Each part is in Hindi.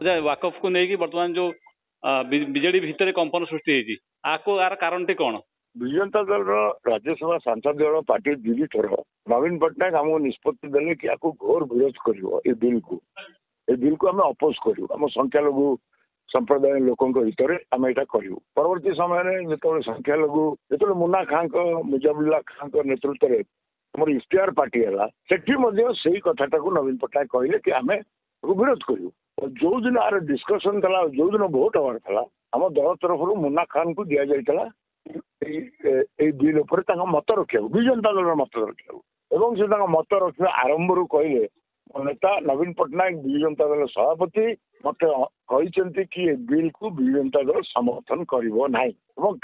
वाकफ को लेकिन बर्तमान जो बीजेडी भितर कंपन सृष्टि होती यार कारण टी कौन विजु जनता दल राज्यसभा सांसद दल पार्टी दिल्ली थर नवीन पट्टनायक आमको निष्पत्ति देले कि घोर विरोध कर बिल को आम अपोज करूँ आम संख्यालघु संप्रदाय लोकों हित आम यहाँ करूँ परवर्ती समय जो संख्यालघु जो मुन्ना खां मुजाबुल्ला खां नेतृत्व में आम इफ्तियार पार्टी है से कथा नवीन पट्टनायक कहले कि आम विरोध करूँ जो दिन आर डिस्कसन था जो दिन भोट हबार था आम दल तरफ मुन्ना खान को दि जाता बिल मत रखा विजु जनता दल मत रखा से मत रखा आरंभ रू कहले नेता नवीन पट्टनायक विजु जनता दल सभापति मत कहते कि बिल को विजु जनता दल समर्थन करना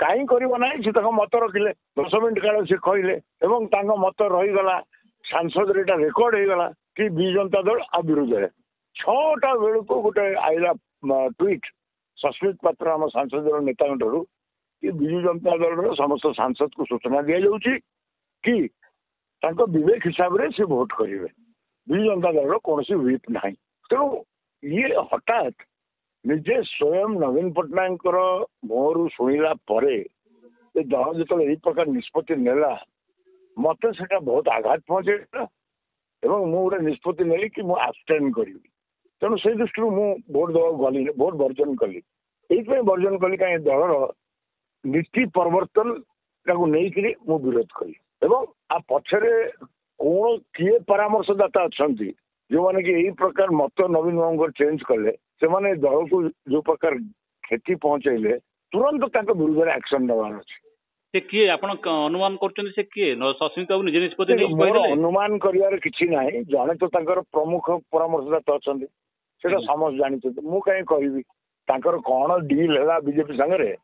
कहीं करना से मत रखिले 10 मिनट काल से कहले मत रहीगला सांसद रेकर्ड होगा कि विजु जनता दल आ विरोध है 6टा बेलू गोटे आईला ट्वीट सस्मित पात्र आम सांसद दल नेता कि विजु जनता दल समस्त सांसद को सूचना दि जाऊँगी कि विवेक हिसाब से भोट करेंगे विजु जनता दल कौन व्हिप ना तेणु ये हठात निजे स्वयं नवीन पट्टनायक मुहर शुणिला दल जो यही प्रकार निष्पत्ति नेला मत से बहुत आघात पहुंचेगा एवं मुझे निष्पत्ति नेली कि मुझे आब्सटेन करी तेणु से दृष्टि मु भोट दवा गली भोट वर्जन कली ये वर्जन कली कहीं दलर नीति परिवर्तन नहीं विरोध कली आ पछरे कौन किए परामर्शदाता अच्छा जो मैंने कि यही प्रकार मत नवीन बाबू चेंज कले से माने दल को जो प्रकार क्षति पहुंचेले तुरंत विरुद्ध में एक्शन नवार अच्छे किए आप अनुमान कर अनुमान कर किसी ना जड़े तो प्रमुख परामर्शदाता अच्छा से समस्त जानते मु कहीं कह कौन डील है बीजेपी सांगे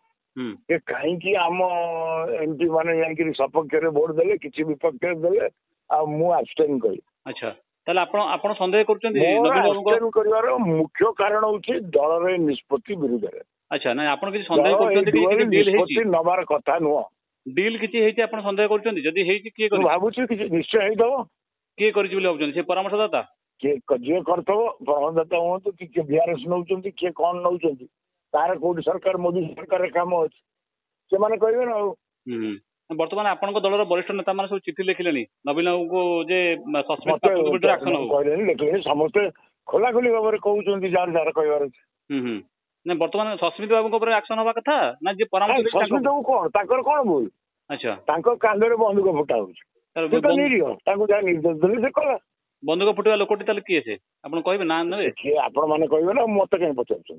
कहीं आम एमपी माने जाकि सपक्ष वोट देले किसी विपक्ष देले आब्सटेन करी अच्छा ताले आपण संदेह कर मुख्य कारण हूँ दल निष्पत्ति विरुद्ध अच्छा ना आपण किसी संदेह करछन निष्पत्ति नबार कथा नुह डील किसी हेची आपण संदेह करछन जदी हेची किए कर भाबुछि कि निश्चय हेइ दबो किए करछि बोली भाबुछन से परामर्शदाता के जे करथबो परामर्शदाता हो तो कि बीआरएस नउचंती के कोन नउचंती तार कोड सरकार मोदी सरकार काम अछि से माने कहबे ना बर्तमान आपण दलर वरिष्ठ नेता मान सब चिठी लिखिले नवीन को जे सस्पेंड एक्शन हो कहले लिखले समस्त खोला खोली भाव में कहउचंती जार जार कहबार ना बर्तमान सस्मित बाबू ऊपर एक्शन होबा कथा ना जे परामर्श सस्मित बाबू कोन ताकर कोन बोल अच्छा तांको कांदरे बंदूक फुटा होछ तो निरियो तांको जा निर्देश देले से कला बंदूक फुटवा लोकटी ताले किए से आपण कहबे ना ने के आपण माने कहबे ना मत कहीं पचाउछन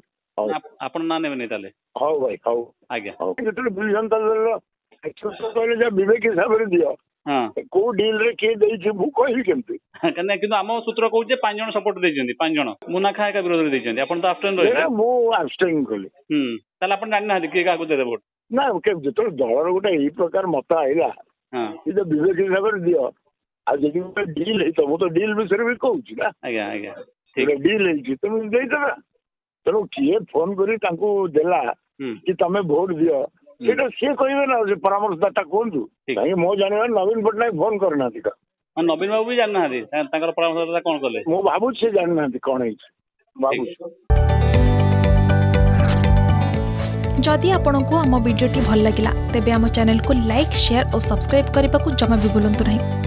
आपण ना नेबे नै ताले हाउ भाई हाउ आज्ञा जेतले विजु जनता दल कहले जे विवेक हिसाब रे दियो को डील रे के देई जे भू कहि केमती कने किंतु आम सूत्र कहू जे 5 जण सपोर्ट देइछन्ती 5 जण मुना खा का विरोध देइछन्ती आपण तो आब्सटेन रहे मु आब्सटेन कली ताले आपण जानि ना के का को दे वोट ना के जेतले दलर गोटे एही प्रकार मत आइला कि जे विवेक हिसाब रे दियो आ जदि गोटे डील है तो मु तो डील विषय भी कहूची ना आज्ञा आज्ञा ठीक डील है कि तुम देई दबा तेणु किए फोन करी तांको देला कि तमे वोट दियो सेटा से कहबे ना जे परामर्शदाता कोंतु कहीं मो जानिबा नवीन पट्टनायक फोन करना दिका नवीन बाबू भी जानना हादी तांकर परामर्शदाता कोन करले मो बाबू से जानना हादी कोन है बाबू जदि आपंक आम भिडी भल लगा तेब आम चैनल को लाइक शेयर और सब्सक्राइब करने को जमा भी भूलु नहीं।